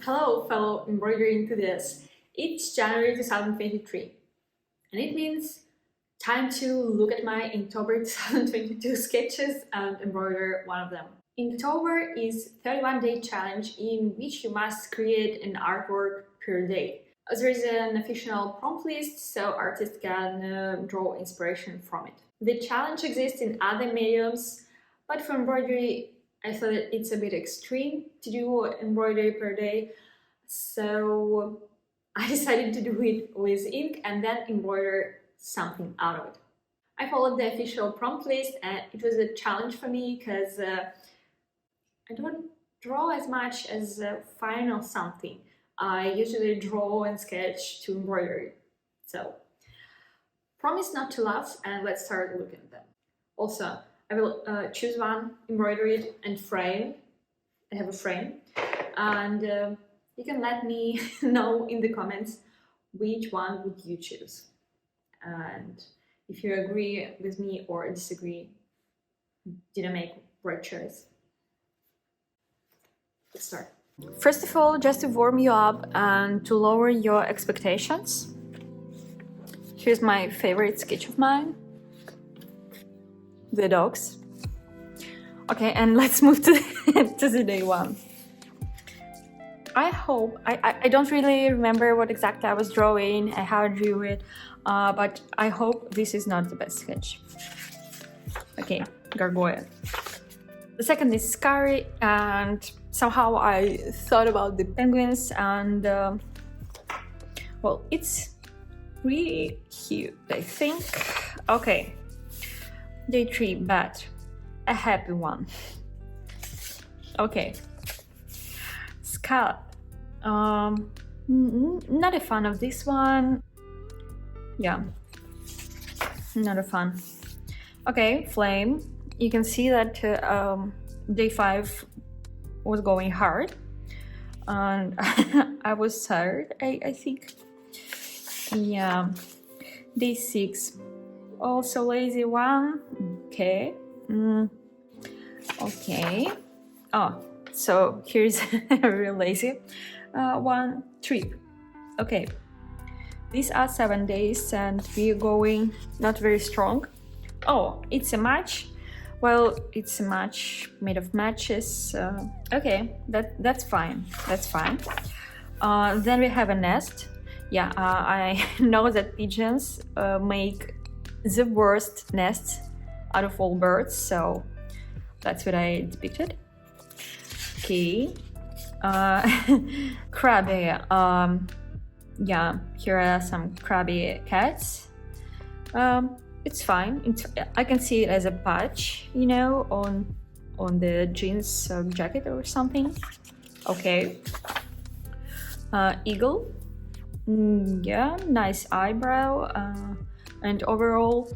Hello, fellow embroidery enthusiasts. It's January 2023, and it means time to look at my Inktober 2022 sketches and embroider one of them. Inktober is 31-day challenge in which you must create an artwork per day. There is an official prompt list, so artists can draw inspiration from it. The challenge exists in other mediums, but for embroidery, I thought that it's a bit extreme to do embroidery per day, so I decided to do it with ink and then embroider something out of it. I followed the official prompt list and it was a challenge for me because I don't draw as much as final something. I usually draw and sketch to embroidery. So, promise not to laugh and let's start looking at them. Also, I will choose one, embroider it and frame. I have a frame. And you can let me know in the comments which one would you choose. And if you agree with me or disagree, did I make right choice? Let's start. First of all, just to warm you up and to lower your expectations, here's my favorite sketch of mine. The dogs. Okay, and let's move to the day one. I hope, I don't really remember what exactly I was drawing, how I drew it, but I hope this is not the best sketch. Okay, gargoyle. The second is scary, and somehow I thought about the penguins, and well, it's really cute, I think. Okay, day three, but a happy one. Okay. Scallop. Not a fan of this one. Yeah, not a fan. Okay, flame. You can see that day 5 was going hard, and I was tired. I think. Yeah. Day 6, also lazy one. Okay. Okay. Oh. So here's a real lazy one, trip. Okay, these are 7 days and we're going not very strong. Oh, it's a match. Well, it's a match made of matches. Okay, that's fine. That's fine. Then we have a nest. Yeah, I know that pigeons make the worst nests out of all birds, so that's what I depicted. Okay, crabby. Yeah, here are some crabby cats. It's fine. I can see it as a patch, you know, on the jeans jacket or something. Okay. Eagle. Yeah, nice eyebrow. And overall,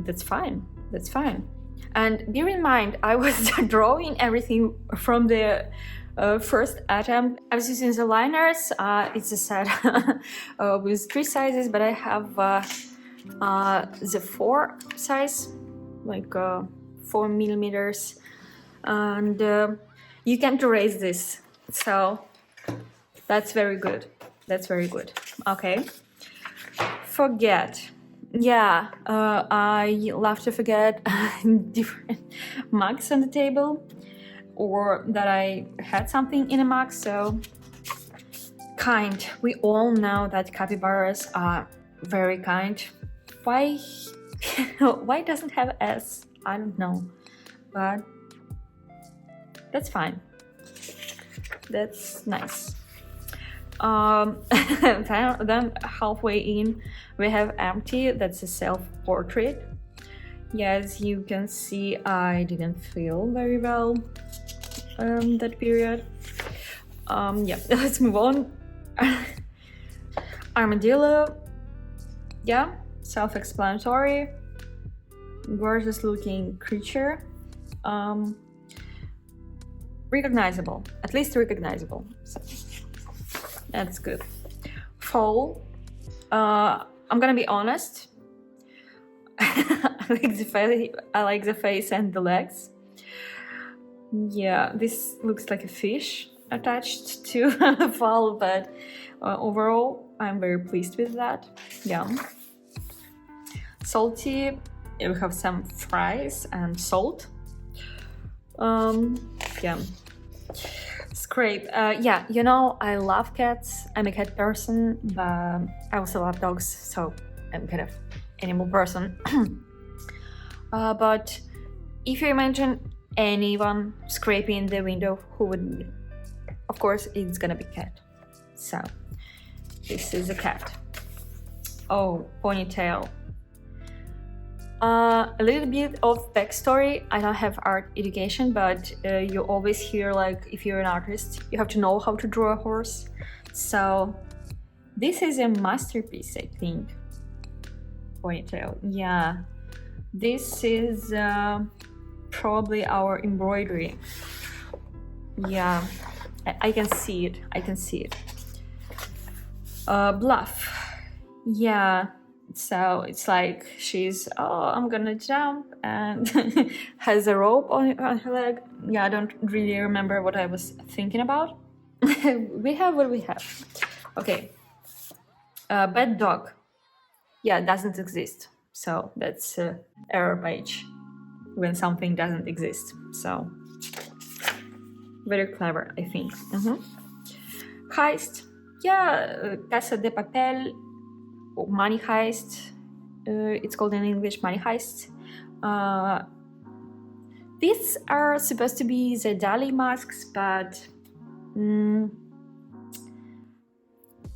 that's fine. That's fine. And bear in mind, I was drawing everything from the first attempt. I was using the liners. It's a set with 3 sizes, but I have the 4 size, like 4 millimeters. And you can't erase this. So that's very good. That's very good. Okay. Forget. Yeah, I love to forget different mugs on the table, or that I had something in a mug, so kind. We all know that capybaras are very kind. Why why doesn't have S? I don't know, but that's fine. That's nice. Then halfway in we have empty. That's a self-portrait. Yes, you can see I didn't feel very well that period. Yeah, let's move on. Armadillo. Yeah, self-explanatory. Gorgeous looking creature. Recognizable, at least recognizable. So that's good. Foal. I'm gonna be honest. I like the face and the legs. Yeah, this looks like a fish. attached to the file, but overall I'm very pleased with that. Yeah. Salty, we have some fries and salt. Yeah. Scrape. Yeah, you know, I love cats. I'm a cat person, but I also love dogs, so I'm kind of animal person. But if you imagine anyone scraping the window, who would be? Of course, it's gonna be cat. So, this is a cat. Oh, ponytail. A little bit of backstory. I don't have art education, but you always hear, like, if you're an artist, you have to know how to draw a horse. So this is a masterpiece, I think. Ponytail, yeah. This is probably our embroidery. Yeah, I can see it. I can see it. Bluff. Yeah. So it's like she's, oh, I'm gonna jump, and has a rope on her leg. Yeah, I don't really remember what I was thinking about. We have what we have. Okay. Bad dog. Yeah, doesn't exist. So that's error page when something doesn't exist. So very clever, I think. Heist. Yeah, Casa de Papel. Money heist. It's called in English money heist. These are supposed to be the Dali masks, but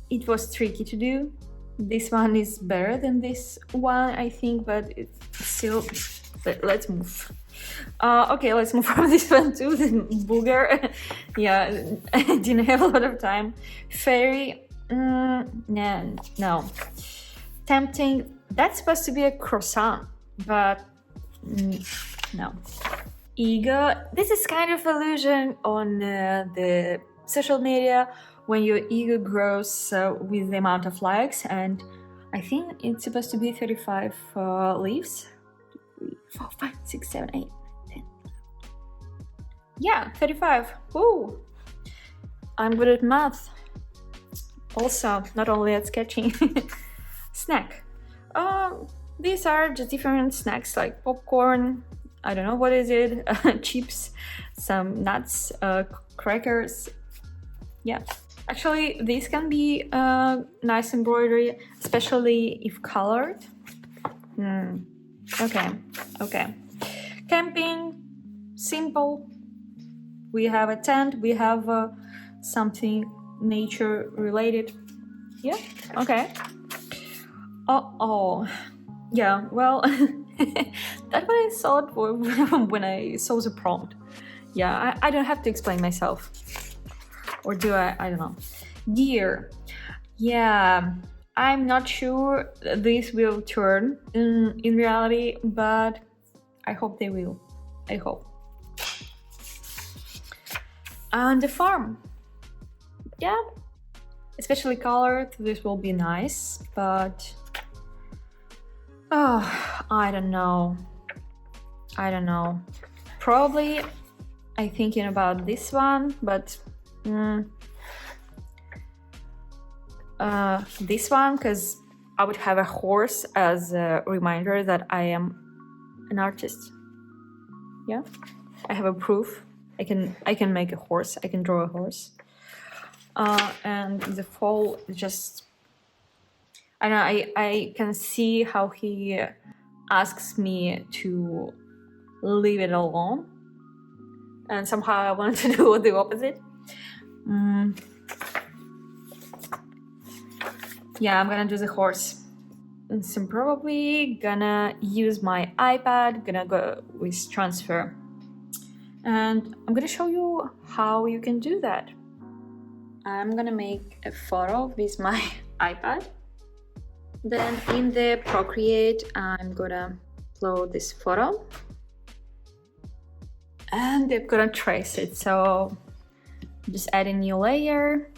it was tricky to do. This one is better than this one, I think, but it's still. Let's move. Okay, let's move from this one to the booger. Yeah, I didn't have a lot of time. Fairy. No. Tempting. That's supposed to be a croissant, but no. Ego. This is kind of illusion on the social media when your ego grows with the amount of likes, and I think it's supposed to be 35 leaves. 3, 4, 5, 6, 7, 8, 10. Yeah, 35. Woo! I'm good at math. Also, not only at sketching. Snack. These are just different snacks like popcorn. I don't know what is it. Chips, some nuts, crackers. Yeah. Actually, these can be nice embroidery, especially if colored. Okay. Camping, simple. We have a tent. We have something nature related. Yeah. Okay. Oh, yeah, well, that's what I thought when I saw the prompt. Yeah, I don't have to explain myself. Or do I? I don't know. Gear. Yeah, I'm not sure this will turn in reality, but I hope they will. I hope. And the farm. Yeah, especially colored, this will be nice, but I don't know. Probably I'm thinking about this one, but this one, because I would have a horse as a reminder that I am an artist. Yeah, I have a proof. I can make a horse. I can draw a horse. And the fall just, I know, I can see how he asks me to leave it alone, and somehow I wanted to do the opposite. Yeah, I'm gonna do the horse. So I'm probably gonna use my iPad, gonna go with transfer, and I'm gonna show you how you can do that. I'm gonna make a photo with my iPad. Then in the Procreate, I'm gonna upload this photo. And I'm gonna trace it. So just add a new layer.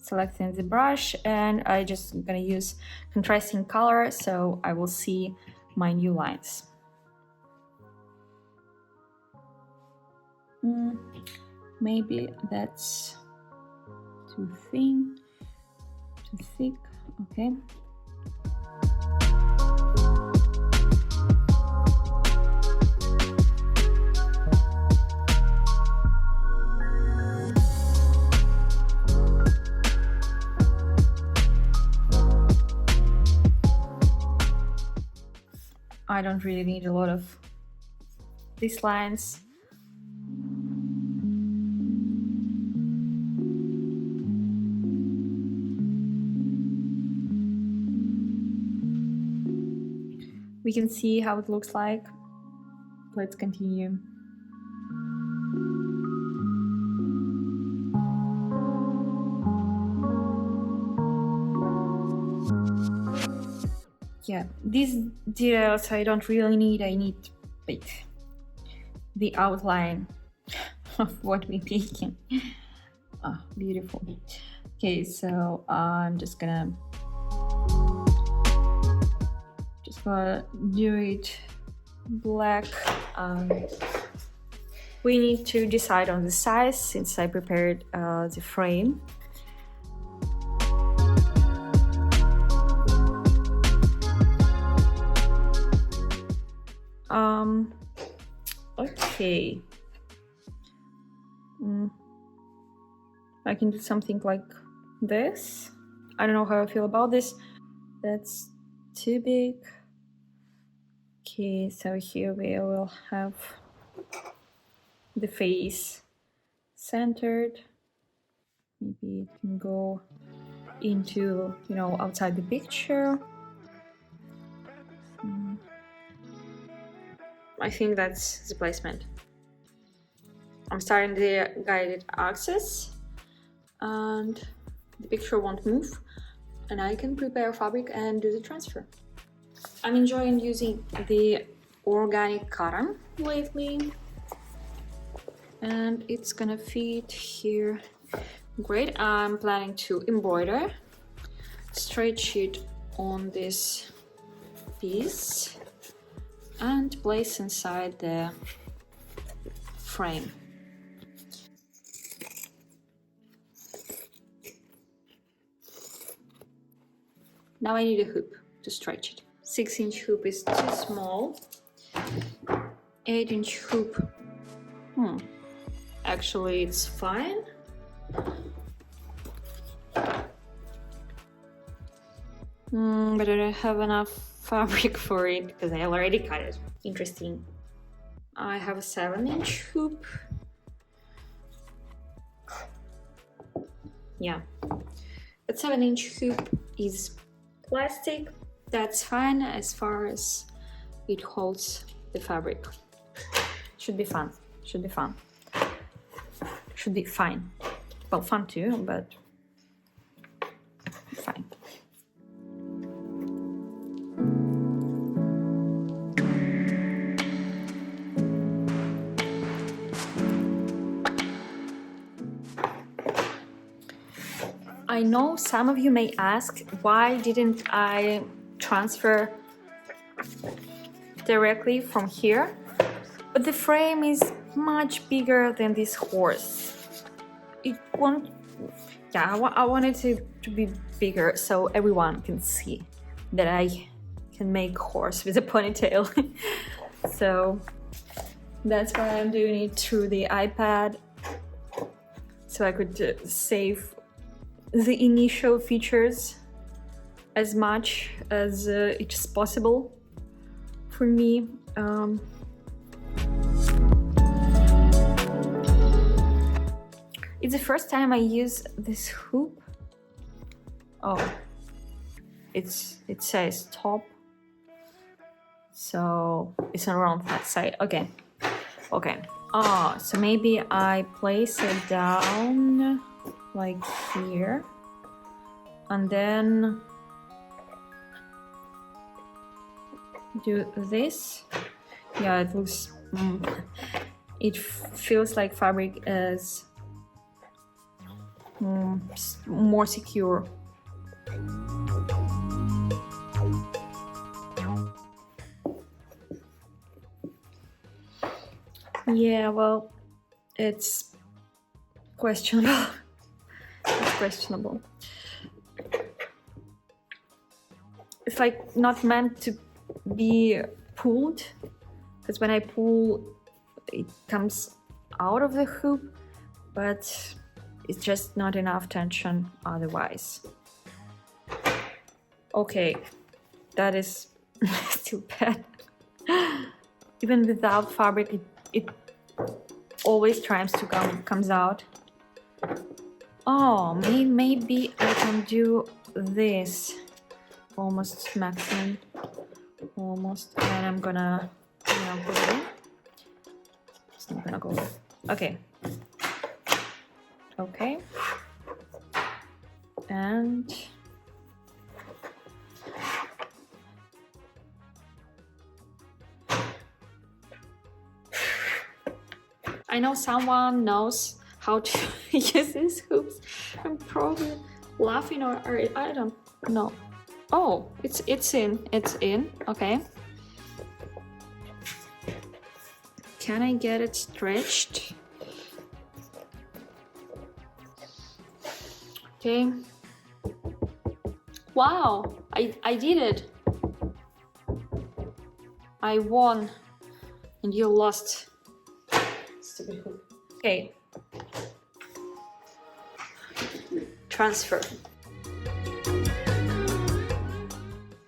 Selecting the brush, and I just gonna use contrasting color so I will see my new lines. Maybe that's too thin, too thick. Okay. I don't really need a lot of these lines. We can see how it looks like. Let's continue. Yeah, these details I don't really need. I need like the outline of what we're making. Ah, beautiful. Okay, so I'm just gonna do it black. We need to decide on the size since I prepared the frame. Okay. I can do something like this. I don't know how I feel about this. That's too big. Okay, so here we will have the face centered. Maybe it can go into, outside the picture. I think that's the placement. I'm starting the guided axis and the picture won't move, and I can prepare fabric and do the transfer. I'm enjoying using the organic cotton lately, and it's gonna fit here great. I'm planning to embroider, stretch it on this piece and place inside the frame. Now I need a hoop to stretch it. 6-inch hoop is too small. 8-inch hoop, actually it's fine. But I don't have enough fabric for it because I already cut it. Interesting. I have a 7-inch hoop. Yeah, but 7-inch hoop is plastic. That's fine as far as it holds the fabric. Should be fun. Should be fun. Should be fine. Well, fun too, but fine. I know some of you may ask, why didn't I transfer directly from here? But the frame is much bigger than this horse. It won't, yeah, I want it to be bigger so everyone can see that I can make horse with a ponytail. So that's why I'm doing it through the iPad, so I could save the initial features as much as it is possible for me. It's the first time I use this hoop. Oh, it says top, so it's around that side. Okay. So maybe I place it down like here, and then do this. Yeah, it looks it feels like fabric is more secure. Yeah, well, it's questionable. It's questionable. It's like not meant to be pulled, because when I pull it comes out of the hoop, but it's just not enough tension otherwise. Okay, that is still bad. Even without fabric, it always tries to comes out. Oh, maybe I can do this. Almost maximum. Almost. And I'm gonna, put it in. It's not gonna go. Okay. Okay. And I know someone knows how to use these hoops. I'm probably laughing or I don't know. Oh, it's in. Okay. Can I get it stretched? Okay. Wow, I did it. I won and you lost. Stupid hoop. Okay. Transfer.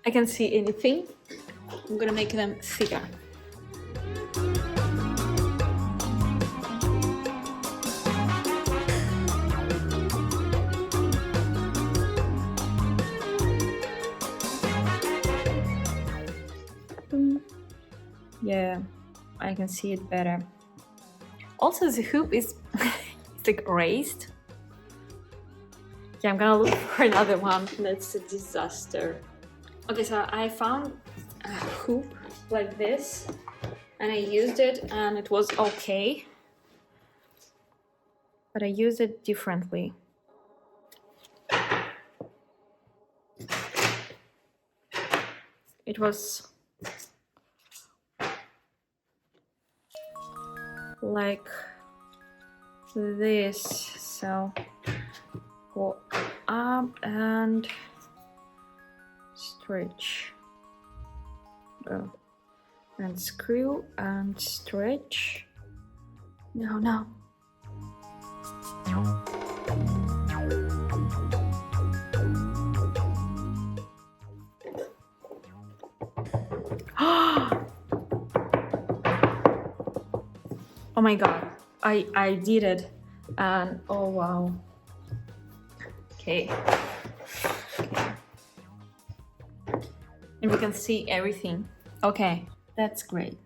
I can't see anything. I'm gonna make them thicker. Yeah, I can see it better. Also, the hoop is it's like raised. Yeah, I'm gonna look for another one. That's a disaster. Okay, so I found a hoop like this and I used it and it was okay. But I used it differently. It was like this, so go up and stretch, and screw and stretch. No. Oh my god, I did it, and oh wow. Okay. And we can see everything. Okay, that's great.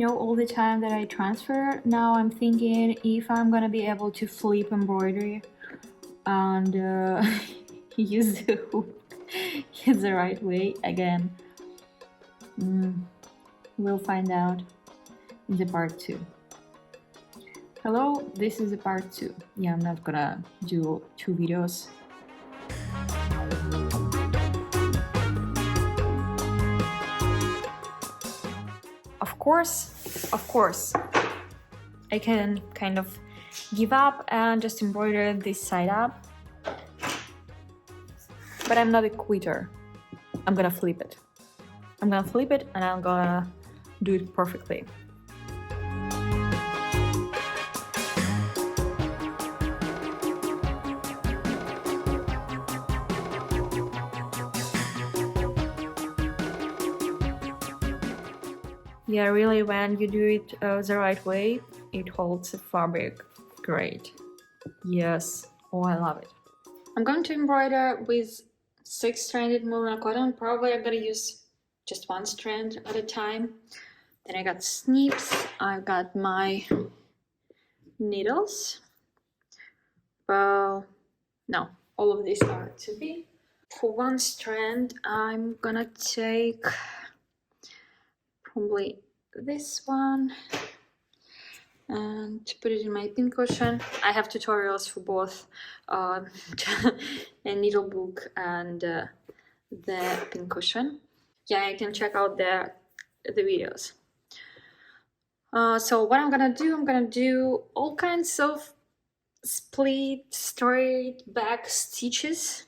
All the time that I transfer, now I'm thinking if I'm gonna be able to flip embroidery and use the hoop in the right way again. We'll find out in the part 2. Hello, this is the part 2. Yeah, I'm not gonna do 2 videos. Of course, I can kind of give up and just embroider this side up. But I'm not a quitter. I'm gonna flip it. and I'm gonna do it perfectly. Yeah, really, when you do it the right way, it holds the fabric great. Yes, oh, I love it. I'm going to embroider with 6-stranded merino cotton. Probably I'm gonna use just 1 strand at a time. Then I got snips, I got my needles. Well, no, all of these are 2B. For 1 strand, I'm gonna take probably this one and to put it in my pincushion. I have tutorials for both a needle book and the pincushion. Yeah, you can check out the videos. So what I'm gonna do all kinds of split, straight back stitches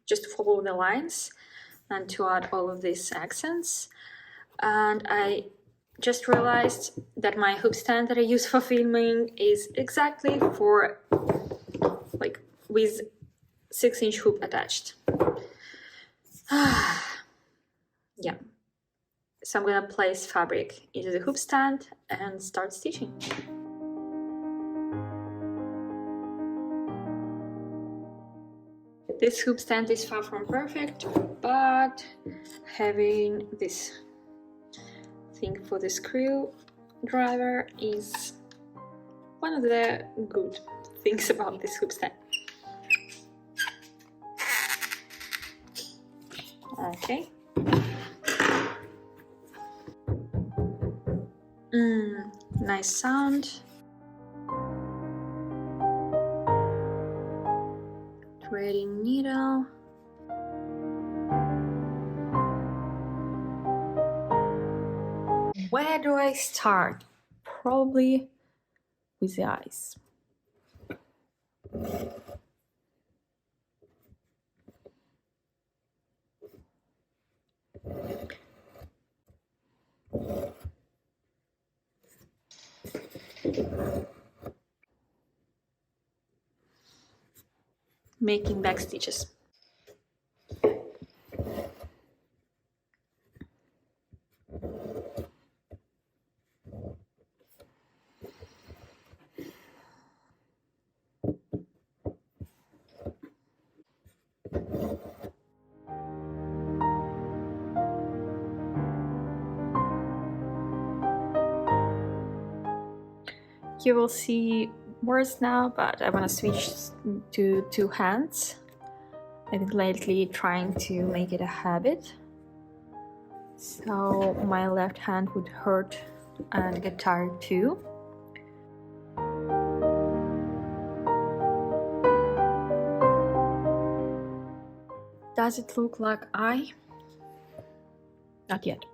just to follow the lines and to add all of these accents. And I just realized that my hoop stand that I use for filming is exactly for like with 6-inch hoop attached. Yeah, so I'm gonna place fabric into the hoop stand and start stitching. This hoop stand is far from perfect, but having this thing for the screw driver is one of the good things about this hoop stand. Okay. Nice sound. Threading needle. Where do I start? Probably with the eyes. Making back stitches. You will see words now, but I want to switch to 2 hands. I've been lately trying to make it a habit. So my left hand would hurt and get tired too. Does it look like I? Not yet.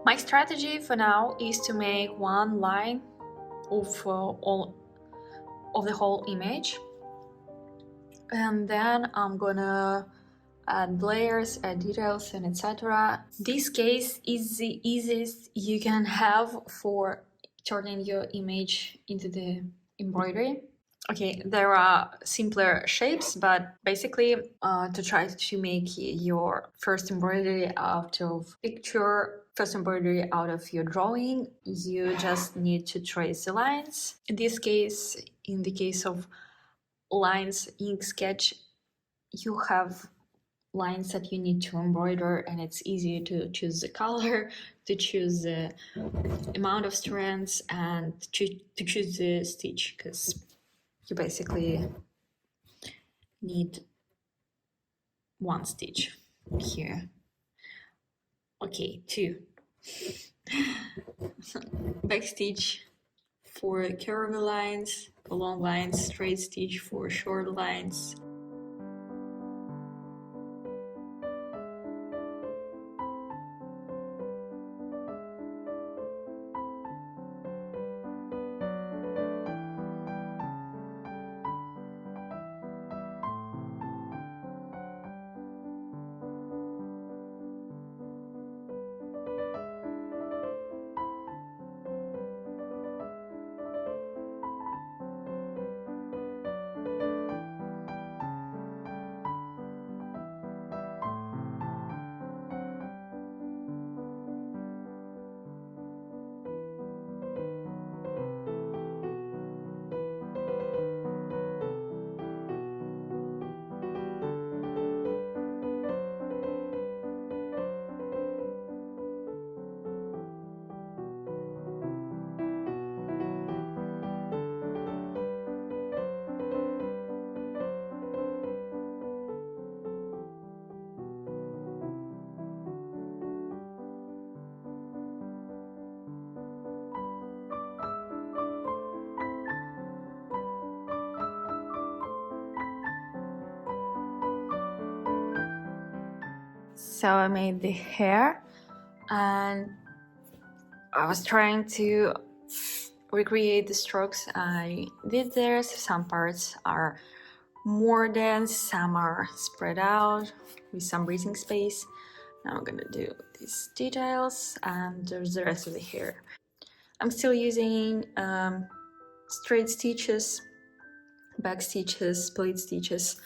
My strategy for now is to make one line of the whole image, and then I'm gonna add layers, add details, and etc. This case is the easiest you can have for turning your image into the embroidery. Okay, there are simpler shapes, but basically to try to make your first embroidery out of picture, first embroidery out of your drawing, you just need to trace the lines. In this case, in the case of lines ink sketch, you have lines that you need to embroider, and it's easy to choose the color, to choose the amount of strands, and to choose the stitch, because you basically need one stitch here. Okay, 2. Back stitch for curvy lines, for long lines, straight stitch for short lines. So I made the hair and I was trying to recreate the strokes I did there. So some parts are more dense, some are spread out with some breathing space. Now I'm gonna do these details and there's the rest of the hair. I'm still using straight stitches, back stitches, split stitches,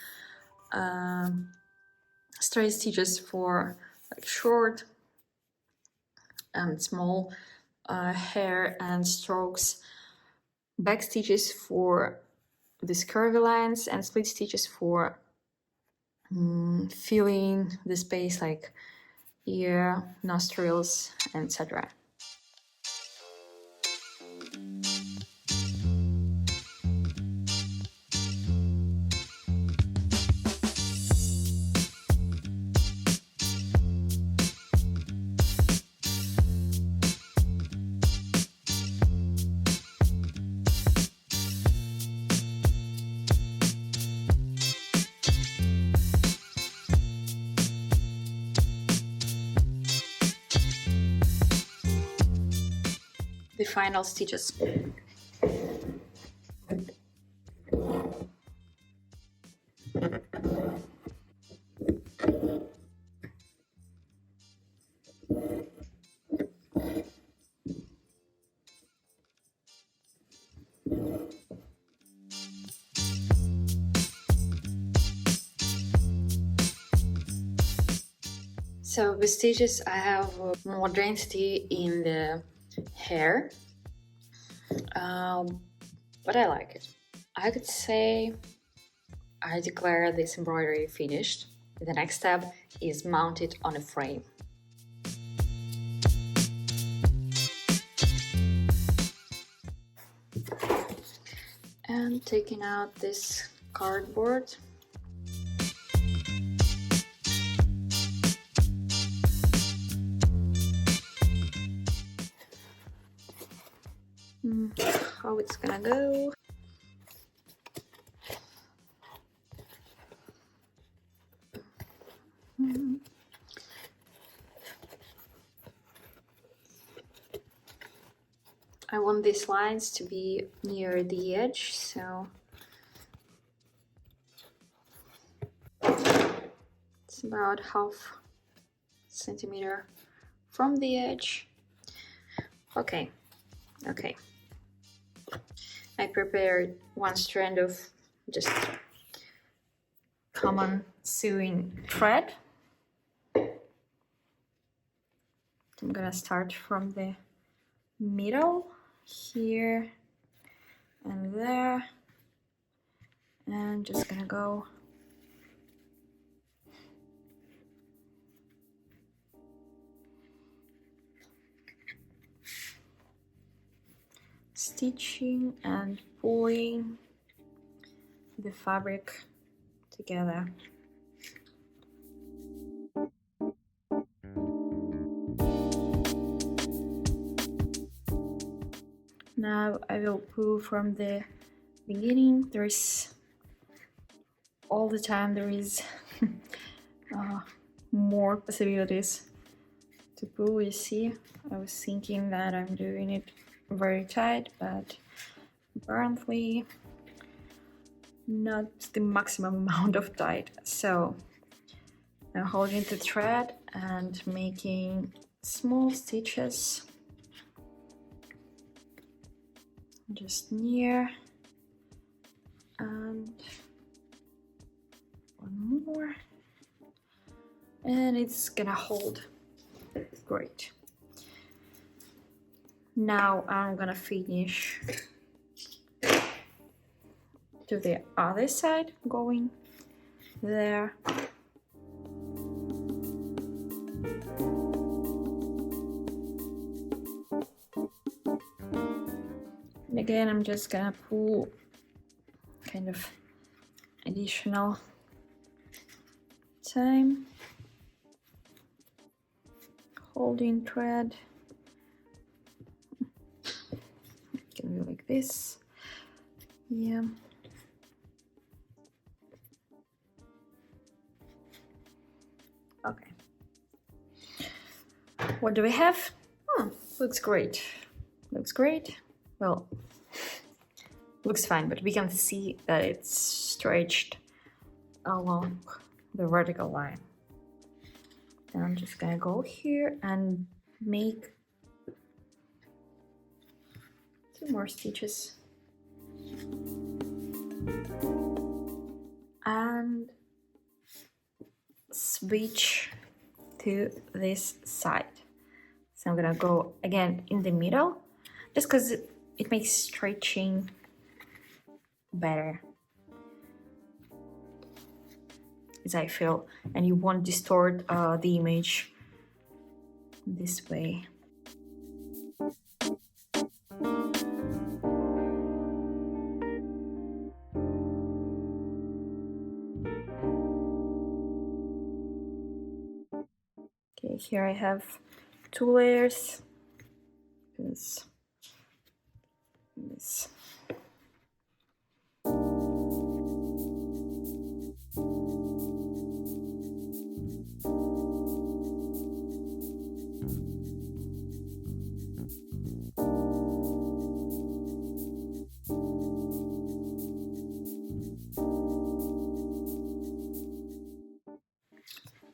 straight stitches for like short and small hair and strokes, back stitches for these curvy lines, and split stitches for filling the space like ear, nostrils, etc. The final stitches. So with stitches I have more density in the hair, but I like it. I could say I declare this embroidery finished. The next step is mount it on a frame. And taking out this cardboard. How it's gonna go. I want these lines to be near the edge, so it's about half centimeter from the edge. Okay. I prepared one strand of just common sewing thread. I'm gonna start from the middle here and there, and just gonna go stitching and pulling the fabric together. Now I will pull from the beginning. All the time there is more possibilities to pull. You see, I was thinking that I'm doing it very tight, but apparently not the maximum amount of tight. So I'm holding the thread and making small stitches just near, and one more, and it's gonna hold. Great. Now I'm gonna finish to the other side, going there. And again, I'm just gonna pull kind of additional time, holding thread. It can be like this. Yeah. Okay. What do we have? Oh, looks great. Looks great. Well, looks fine, but we can see that it's stretched along the vertical line. Then I'm just gonna go here and make 2 more stitches. And switch to this side. So I'm gonna go again in the middle, just because it makes stretching better, as I feel, and you won't distort the image this way. Okay, here I have 2 layers. This.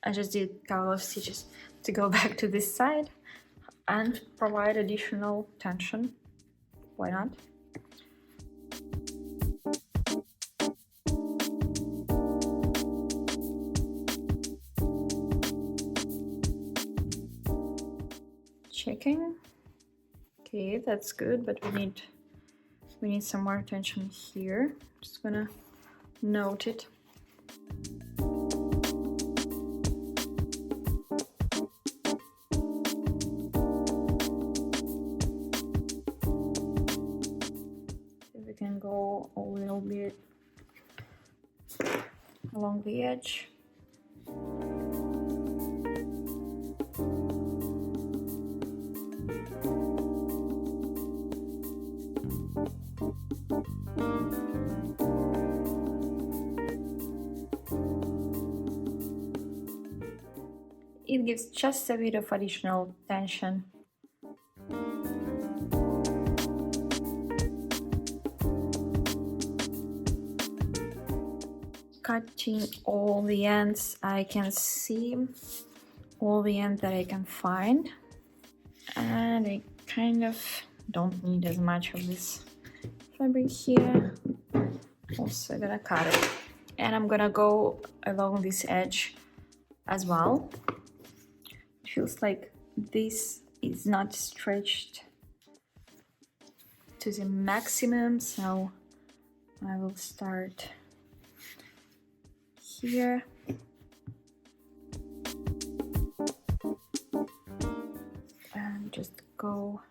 I just did a couple of stitches to go back to this side and provide additional tension. Why not? Checking. Okay, that's good, but we need some more tension here. Just gonna note it. We can go a little bit along the edge. It gives just a bit of additional tension. Cutting all the ends I can see, all the ends that I can find, and I kind of don't need as much of this fabric here. Also gonna cut it, and I'm gonna go along this edge as well. It feels like this is not stretched to the maximum, so I will start here. And just go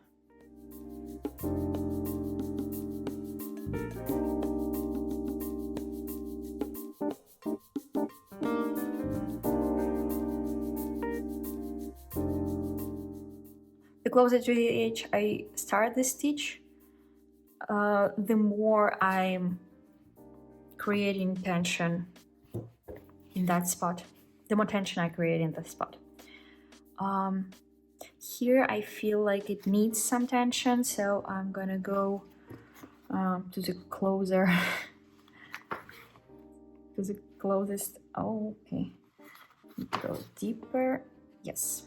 the closer to the edge I start the stitch, the more I'm creating tension in that spot, the more tension I create in that spot. Here I feel like it needs some tension, so I'm gonna go to the closer to the closest. Oh, okay, go deeper. Yes,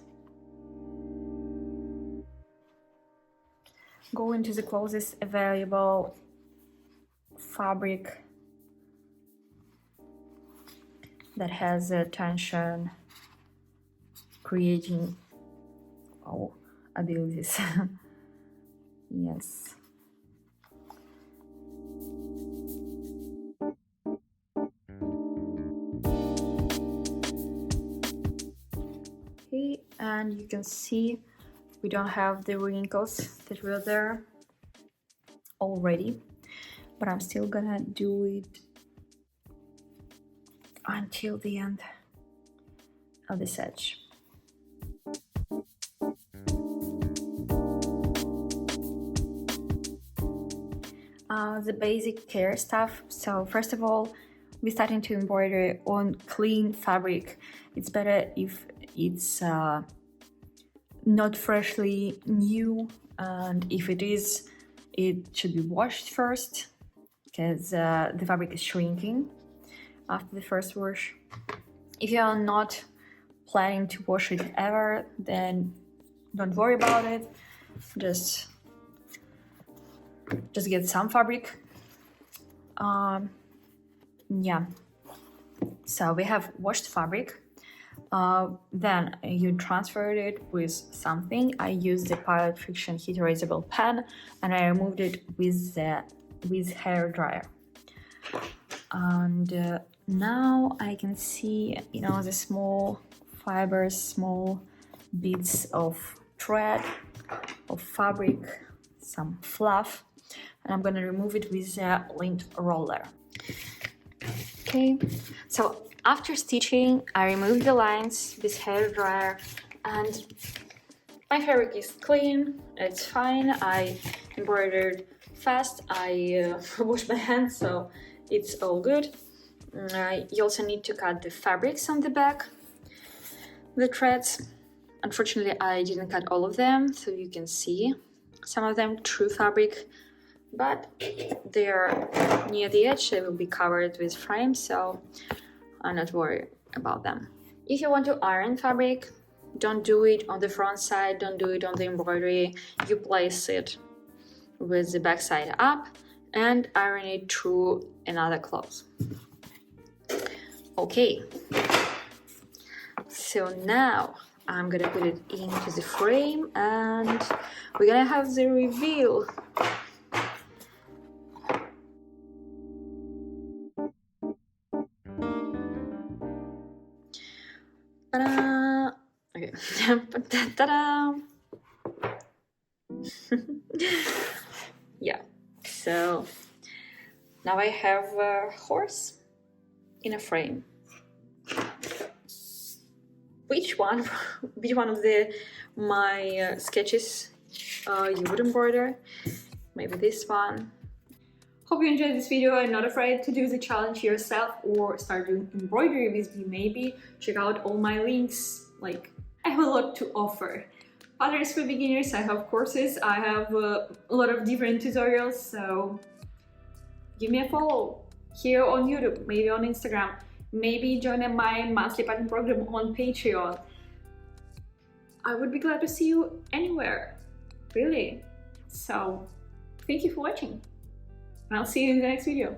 go into the closest available fabric that has a tension creating abilities. Yes. Okay, and you can see we don't have the wrinkles that were there already, but I'm still gonna do it until the end of this edge. The basic care stuff. So first of all, we're starting to embroider on clean fabric. It's better if it's not freshly new, and if it is, it should be washed first because the fabric is shrinking after the first wash. If you are not planning to wash it ever, then don't worry about it. Just get some fabric. Yeah, so we have washed fabric. Then you transferred it with something. I used the Pilot Friction heat erasable pen, and I removed it with hair dryer. And now I can see, you know, the small fibers, small bits of thread, of fabric, some fluff, and I'm gonna remove it with a lint roller. Okay, so after stitching, I removed the lines with hair dryer, and my fabric is clean, it's fine. I embroidered fast, I washed my hands, so it's all good. You also need to cut the fabrics on the back, the threads. Unfortunately, I didn't cut all of them, so you can see some of them through fabric, but they're near the edge. They will be covered with frames, so I'm not worried about them. If you want to iron fabric, don't do it on the front side, don't do it on the embroidery. You place it with the back side up and iron it through another cloth. Okay, so now I'm gonna put it into the frame and we're gonna have the reveal. Ta-da! Okay. Ta-da! Yeah, so now I have a horse in a frame. Which one of my sketches you would embroider? Maybe this one. Hope you enjoyed this video and not afraid to do the challenge yourself or start doing embroidery with me. Maybe check out all my links. Like, I have a lot to offer. Patterns for beginners, I have courses, I have a lot of different tutorials, so give me a follow here on YouTube, maybe on Instagram, maybe join my monthly pattern program on Patreon. I would be glad to see you anywhere, really. So, thank you for watching, and I'll see you in the next video.